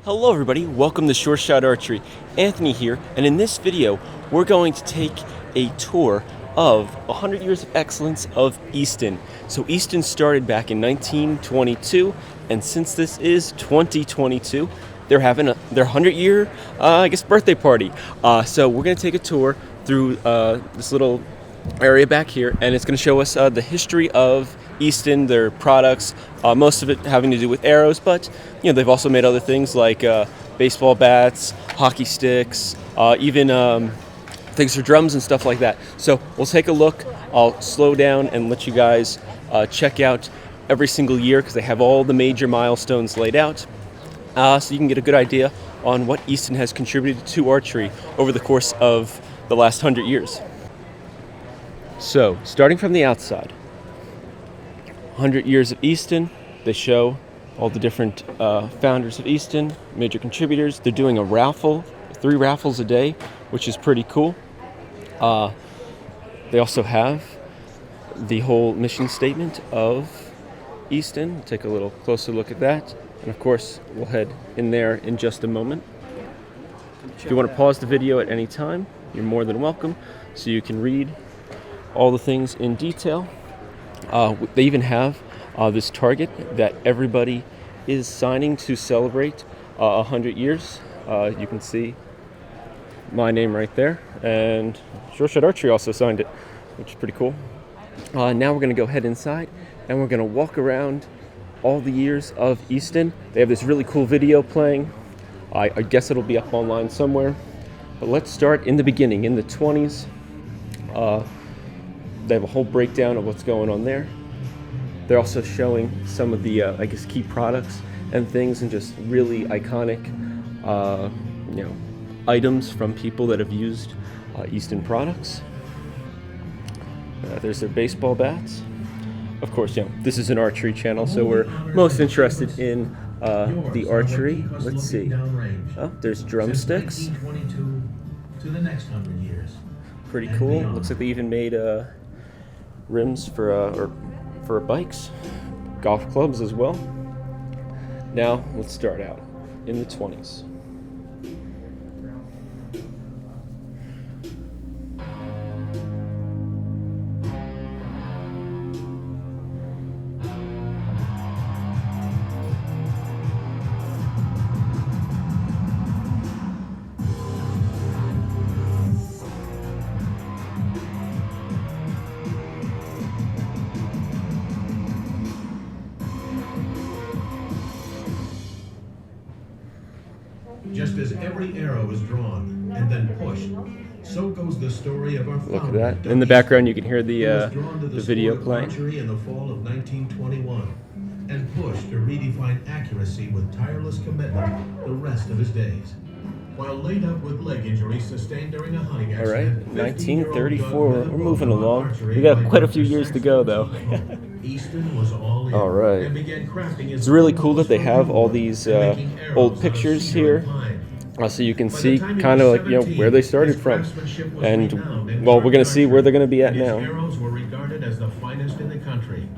Hello everybody, welcome to Short Shot Archery. Anthony here, and in this video we're going to take a tour of 100 Years of Excellence of Easton. So Easton started back in 1922, and since this is 2022, they're having their 100-year, birthday party. So we're going to take a tour through this little area back here, and it's going to show us the history of Easton, their products, most of it having to do with arrows, but they've also made other things like baseball bats, hockey sticks, even things for drums and stuff like that. So we'll take a look. I'll slow down and let you guys check out every single year because they have all the major milestones laid out, so you can get a good idea on what Easton has contributed to archery over the course of the last 100 years. So, starting from the outside, 100 Years of Easton, they show all the different founders of Easton, major contributors. They're doing a raffle, 3 raffles a day, which is pretty cool. They also have the whole mission statement of Easton. Take a little closer look at that. And of course, we'll head in there in just a moment. If you want to pause the video at any time, you're more than welcome, so you can read all the things in detail. They even have this target that everybody is signing to celebrate 100 years. You can see my name right there, and Short Shot Archery also signed it, which is pretty cool. Now we're going to go head inside, and we're going to walk around all the years of Easton. They have this really cool video playing. I guess it'll be up online somewhere. But let's start in the beginning, in the 20s. They have a whole breakdown of what's going on there. They're also showing some of the, key products and things, and just really iconic, items from people that have used Easton products. There's their baseball bats. Of course, this is an archery channel, so we're most interested in the archery. Let's see. Oh, there's drumsticks. To the next 100 years. Pretty cool. Looks like they even made rims for bikes, golf clubs as well. Now let's start out in the 20s. Just as every arrow is drawn and then pushed, so goes the story of our Look at that. In the background you can hear the video playing. Archery in the fall of 1921 and pushed to redefine accuracy with tireless commitment the rest of his days. While laid up with leg injuries sustained during a hunting accident. All right, 1934. We're moving along. We got quite a few years to go though. Easton was all in. All right. And began crafting his It's really cool that they have all these old pictures here, so you can see kind of where they started from, and we're going to see where they're going to be at now. His arrows were regarded as the finest in the country.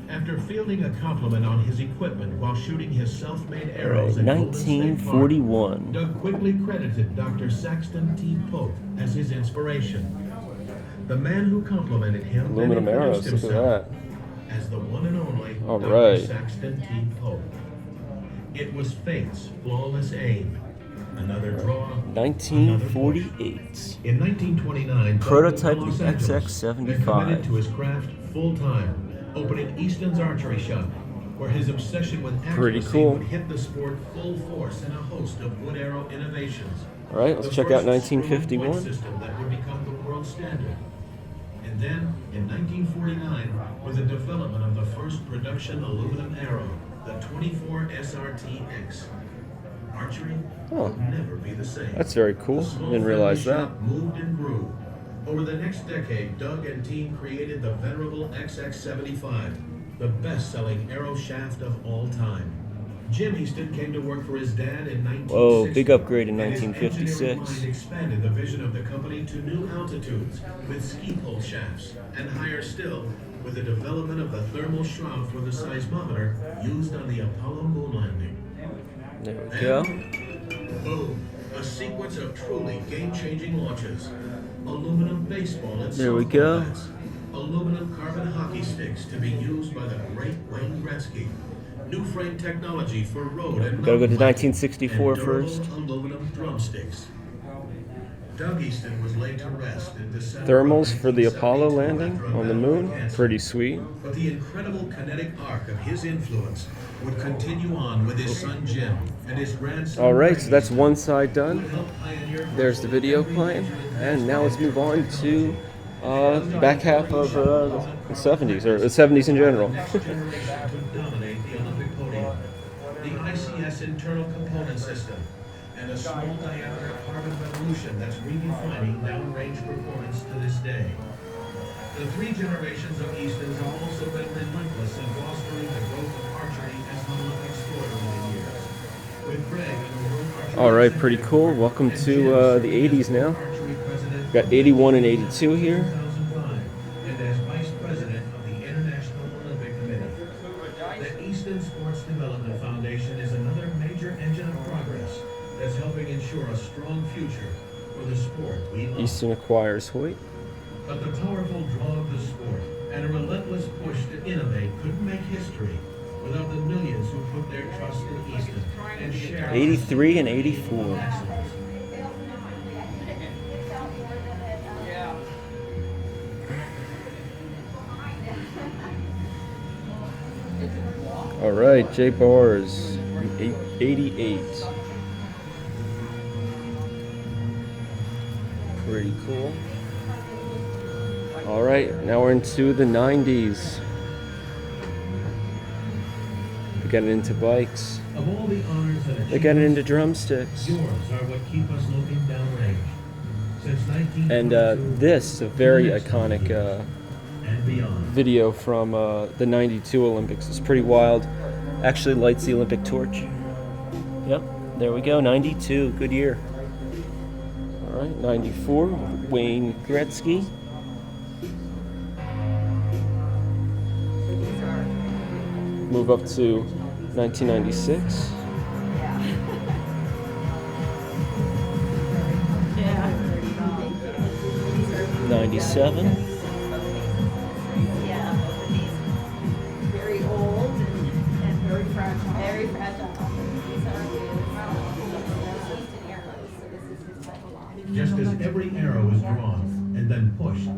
After fielding a compliment on his equipment while shooting his self-made arrows at 1941. Doug quickly credited Dr. Saxton T. Pope as his inspiration. The man who complimented him Aluminum arrows, look at that. As the one and only All Dr. right. Saxton T. Pope. It was fate's flawless aim. Another draw. 1948. In 1929, Prototype Los the Angeles, XX75. committed to his craft full time, opening Easton's archery shop, where his obsession with Pretty accuracy cool. would hit the sport full force in a host of wood arrow innovations. All right, let's check out 1951. System that would become the world standard. And then, in 1949, with the development of the first production aluminum arrow, the 24 SRTX. Archery would never be the same. That's very cool. Didn't realize that. Shop moved and grew. Over the next decade, Doug and team created the venerable XX75, the best-selling arrow shaft of all time. Jim Easton came to work for his dad in 1960. Whoa, big upgrade in and his 1956. engineering mind expanded the vision of the company to new altitudes with ski pole shafts, and higher still with the development of the thermal shroud for the seismometer used on the Apollo moon landing. There we go. Boom. A sequence of truly game-changing launches. Aluminum baseball and There we softball go. bats. Aluminum carbon hockey sticks to be used by the great Wayne Gretzky. New frame technology for road and We gotta go to mountain biking, 1964 and durable first. aluminum drumsticks. Doug Easton was laid to rest in December. Thermals for the Apollo landing on the moon. Pretty sweet. But the incredible kinetic arc of his influence would continue on with his son Jim and his grandson. Alright, so that's one side who done. helped pioneer There's the video playing. And now let's move on to the back half of the 70s, or the 70s in general. next generation would dominate the Olympic podium. The ICS internal component system and a small diameter carbon revolution that's redefining downrange performance to this day. The three generations of Eastons have also been relentless in fostering the growth of archery as an Olympic sport over the years. With Greg and the World Archery Alright, pretty cool. Welcome to the 80s now. Archery President Got 81 and 82 here. 2005, and as Vice President of the International Olympic Committee. The Easton Sports Development Foundation is another major engine of progress that's helping ensure a strong future for the sport we love. Easton acquires Hoyt. But the powerful draw of the sport and a relentless push to innovate couldn't make history without the millions who put their trust in Easton and share 83 and 84. excellence. Alright, Jay Bars, 88. Pretty cool. Alright, now we're into the 90s. We're getting into bikes. Of all the honors and They're getting achievements, into drumsticks. yours are what keep us looking downrange. Since And 1922, this is a very iconic and beyond. video from the 92 Olympics. It's pretty wild. Actually lights the Olympic torch. Yep, there we go, 92, good year. Alright, 94, Wayne Gretzky. Move up to 1996. 97. Yeah, very old and very fragile. Very fragile. These are Easton arrows, so this is his technology. Just as every arrow is drawn and then pushed,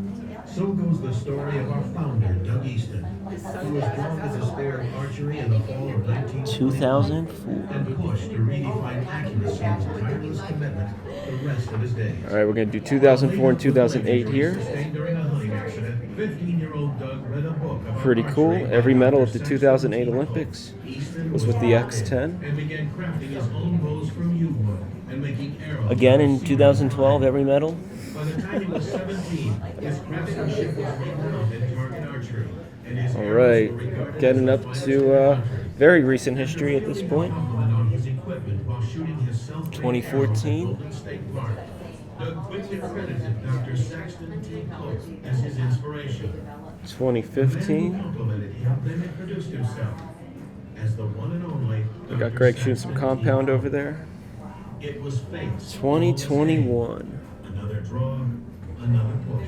so goes the story of our founder, Doug Easton, who was drawn to the sport of archery in the fall of 2004. and pushed to redefine accuracy with tireless commitment the rest of his days. Alright, we're going to do 2004 and 2008 here. Sustained during a hunting accident, 15-year-old Doug read a book about Pretty cool. archery Every by medal Dr. at the Saxton 2008 T. Olympics Easton was with the X10. and began crafting his own bows from yew wood and making arrows. Again in out of 2012, every medal. By the time he was 17, his craftsmanship was renowned in target archery, and his arrows were Alright, regarded getting as up the finest to in the country. very recent history at this point. Compliment on his equipment while shooting his self-made 2014. arrows at Golden State Park. Doug quickly credited Dr. Saxton T. Close as his inspiration. The man who 2015. complimented him then introduced himself as the one and only We got Dr. Greg shooting some Saxton T. compound Close. over there. It was fate. 2021. Another draw, another push.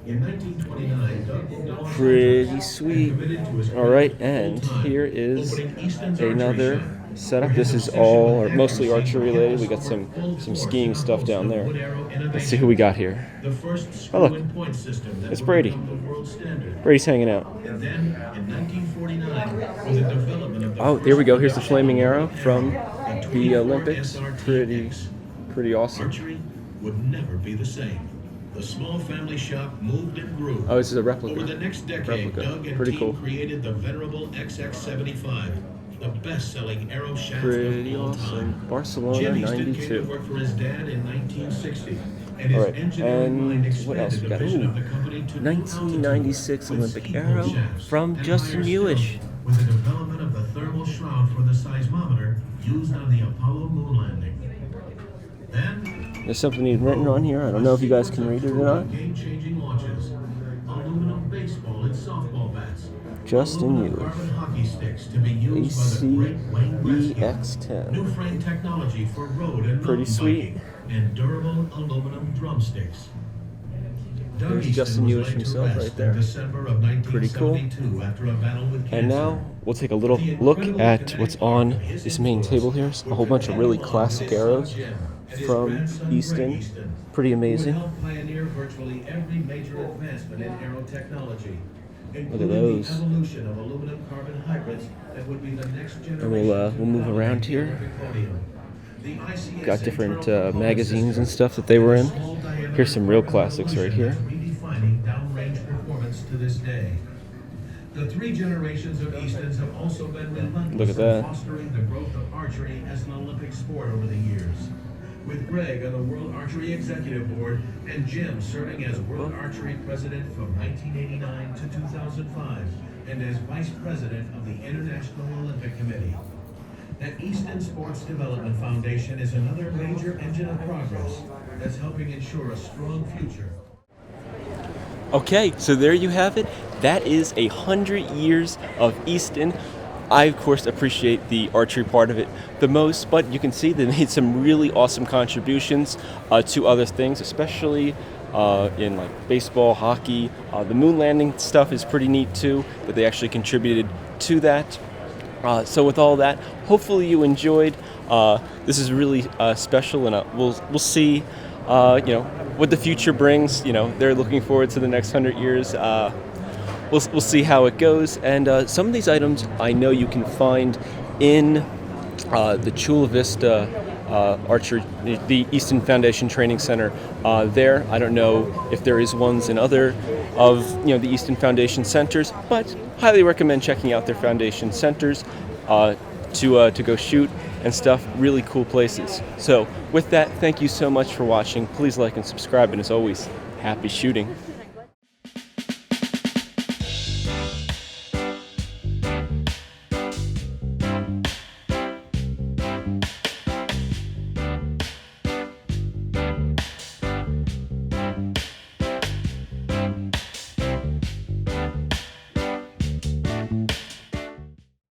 In 1929, Doug moved to Los Pretty Angeles sweet. and committed to his Alright, craft and full-time, here is opening Easton's Archery another Shop, setup. where This his is obsession all, with or mostly accuracy archery related. We got kept some full force skiing in the stuff host down of there. wood arrow Let's see innovation. who we got here. The first Oh, look. screw-in point system that It's would Brady. become the world standard. Brady's hanging out. And then, in 1949, with the development of the Oh, there we go. Here's the first flaming arrow from the the 24 Olympics. SRTX. Pretty awesome. Archery would never be the same. The small family shop moved and grew. Oh, this is a replica. Over the next decade, Replica. Doug and Pretty team cool. created the venerable XX75, the best-selling arrow shaft Pretty of all awesome. time. Barcelona, Jim Easton came to 92. work for his dad in 1960, and his Alright, engineering mind and what else expanded we the got? vision Ooh, of the company to new 1996 altitudes with Olympic speedboat arrow shafts, from and Justin higher still, Newish. with the development of the thermal shroud for the seismometer used on the Apollo moon landing. Then, There's something written on here. I don't know if you guys can read it or not. game-changing launches, aluminum baseball and softball bats, Justin aluminum Newish. carbon hockey hockey sticks to be used by the great Wayne Gretzky. ACEX10. New frame technology for road and Pretty mountain sweet. biking, and durable aluminum drumsticks. Doug There's Easton Justin was Newish laid to himself rest right there. in December of Pretty cool. 1972 after a battle with cancer. And now we'll take a little look at what's on this main table here. A whole bunch of really classic arrows from Easton. Pretty amazing. Who helped pioneer virtually every major advancement in aero technology, Look at including those. the evolution of aluminum carbon hybrids that would be the next generation. And we'll move around here. Got different magazines and stuff that they were in. Here's some real classics right here. Redefining downrange performance to this day. The three generations of Eastons have also been relentless Look at that. in fostering the growth of archery as an Olympic sport over the years. With Greg on the World Archery Executive Board and Jim serving as World Archery President from 1989 to 2005 and as Vice President of the International Olympic Committee. The Easton Sports Development Foundation is another major engine of progress that's helping ensure a strong future. Okay, so there you have it. That is 100 years of Easton. I, of course, appreciate the archery part of it the most, but you can see they made some really awesome contributions to other things, especially in like baseball, hockey. The moon landing stuff is pretty neat too, that they actually contributed to that. So with all that, hopefully you enjoyed. This is really special, and we'll see, what the future brings. They're looking forward to the next 100 years. We'll see how it goes. And some of these items I know you can find in the Chula Vista Archery, the Easton Foundation Training Center there. I don't know if there is ones in other of the Easton Foundation centers, but highly recommend checking out their foundation centers to go shoot and stuff. Really cool places. So with that, thank you so much for watching. Please like and subscribe, and as always, happy shooting.